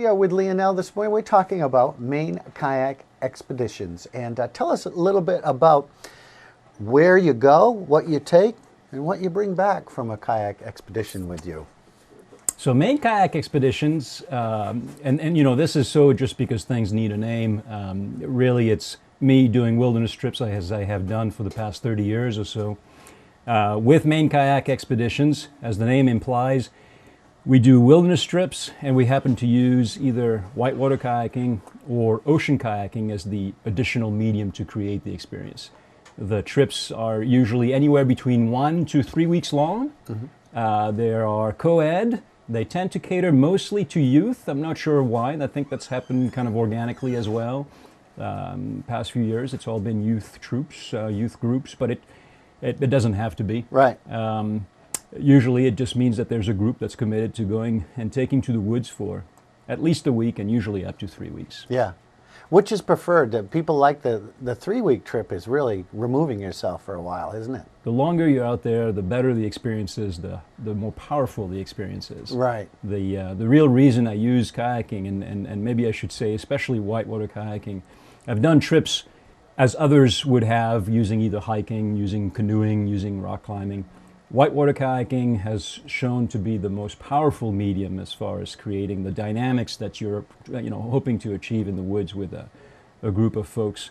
We are with Lionel this morning. We're talking about Maine Kayak Expeditions. And tell us a little bit about where you go, what you take, and what you bring back from a kayak expedition with you. So Maine Kayak Expeditions, and you know, this is so just because things need a name. Really, it's me doing wilderness trips as I have done for the past 30 years or so. With Maine Kayak Expeditions, as the name implies, we do wilderness trips, and we happen to use either whitewater kayaking or ocean kayaking as the additional medium to create the experience. The trips are usually anywhere between 1 to 3 weeks long. There are co-ed. They tend to cater mostly to youth. I'm not sure why. I think that's happened kind of organically as well. Past few years, it's all been youth troops, youth groups, but it doesn't have to be. Right. Usually it just means that there's a group that's committed to going and taking to the woods for at least a week and usually up to 3 weeks. Yeah. Which is preferred? People like the 3-week trip is really removing yourself for a while, isn't it? The longer you're out there, the better the experience is, the more powerful the experience is. Right. The real reason I use kayaking, and maybe I should say especially whitewater kayaking, I've done trips as others would have using either hiking, using canoeing, using rock climbing. Whitewater kayaking has shown to be the most powerful medium as far as creating the dynamics that you're hoping to achieve in the woods with a group of folks.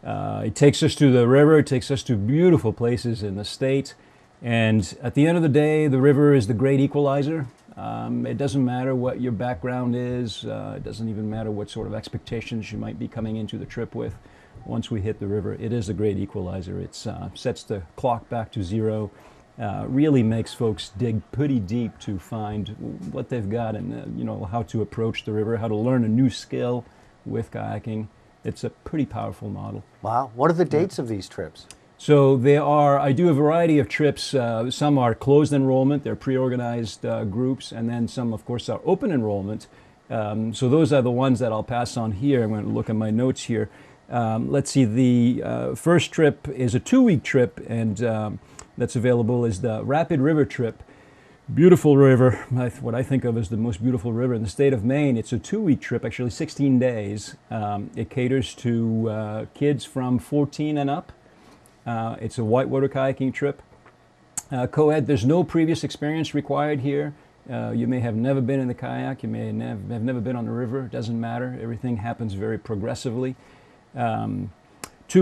It takes us to the river, it takes us to beautiful places in the state, and at the end of the day, the river is the great equalizer. It doesn't matter what your background is, it doesn't even matter what sort of expectations you might be coming into the trip with. Once we hit the river, it is a great equalizer. It sets the clock back to zero. Really makes folks dig pretty deep to find what they've got and how to approach the river, how to learn a new skill with kayaking. It's a pretty powerful model. Wow. What are the dates of these trips? So I do a variety of trips. Some are closed enrollment, they're pre-organized groups, and then some, of course, are open enrollment. So those are the ones that I'll pass on here. I'm going to look at my notes here. Let's see, the first trip is a 2-week trip, and that's available is the Rapid River trip. Beautiful river, what I think of as the most beautiful river in the state of Maine. It's a 2-week trip, actually 16 days. It caters to kids from 14 and up. It's a whitewater kayaking trip. Co-ed, there's no previous experience required here. You may have never been in the kayak, you may have never been on the river, it doesn't matter. Everything happens very progressively. 2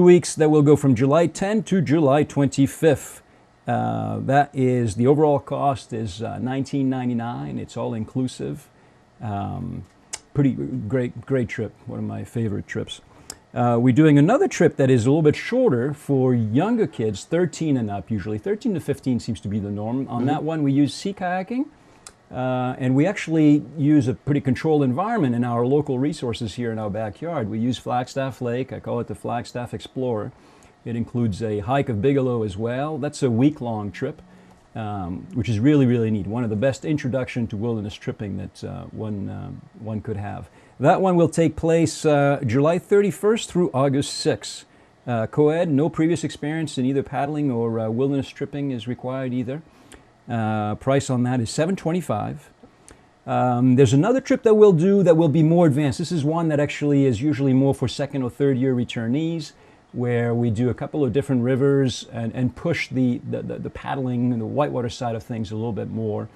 weeks that will go from July 10 to July 25th. That is, the overall cost is $19.99. It's all inclusive. Pretty great trip, one of my favorite trips. We're doing another trip that is a little bit shorter for younger kids, 13 and up usually. 13 to 15 seems to be the norm. On that one we use sea kayaking. And we actually use a pretty controlled environment in our local resources here in our backyard. We use Flagstaff Lake. I call it the Flagstaff Explorer. It includes a hike of Bigelow as well. That's a week-long trip, which is really, really neat. One of the best introduction to wilderness tripping that one could have. That one will take place July 31st through August 6th. Co-ed, no previous experience in either paddling or wilderness tripping is required either. Price on that is $725. There's another trip that we'll do that will be more advanced. This is one that actually is usually more for 2nd or 3rd year returnees, where we do a couple of different rivers and push the paddling and the whitewater side of things a little bit more.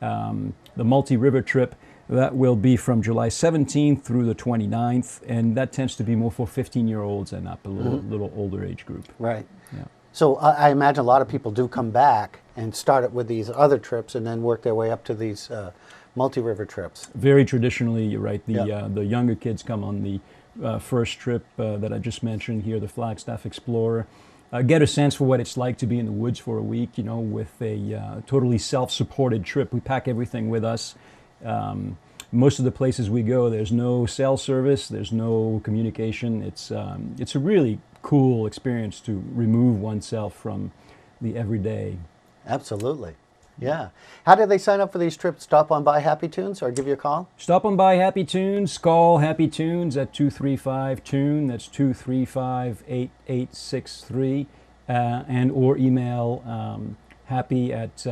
The multi-river trip, that will be from July 17th through the 29th, and that tends to be more for 15-year-olds and up, a little older age group. Right. Yeah. So I imagine a lot of people do come back and start it with these other trips and then work their way up to these multi-river trips. Very traditionally, you're right, the younger kids come on the first trip that I just mentioned here, the Flagstaff Explorer. Get a sense for what it's like to be in the woods for a week, with a totally self-supported trip. We pack everything with us. Most of the places we go, there's no cell service, there's no communication. It's a really cool experience to remove oneself from the everyday. Absolutely. Yeah. How do they sign up for these trips? Stop on by Happy Tunes or give you a call? Stop on by Happy Tunes, call Happy Tunes at 235-TUNE, that's 235-8863, and or email happy at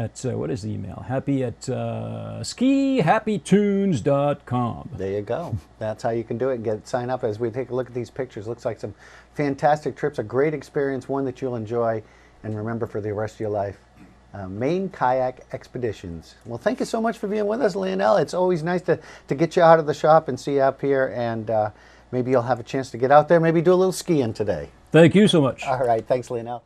at what is the email? Happy at skihappytunes.com. There you go. That's how you can do it. Sign up as we take a look at these pictures. Looks like some fantastic trips, a great experience, one that you'll enjoy and remember for the rest of your life. Maine Kayak Expeditions. Well, thank you so much for being with us, Lionel. It's always nice to get you out of the shop and see you up here, and maybe you'll have a chance to get out there, maybe do a little skiing today. Thank you so much. All right. Thanks, Lionel.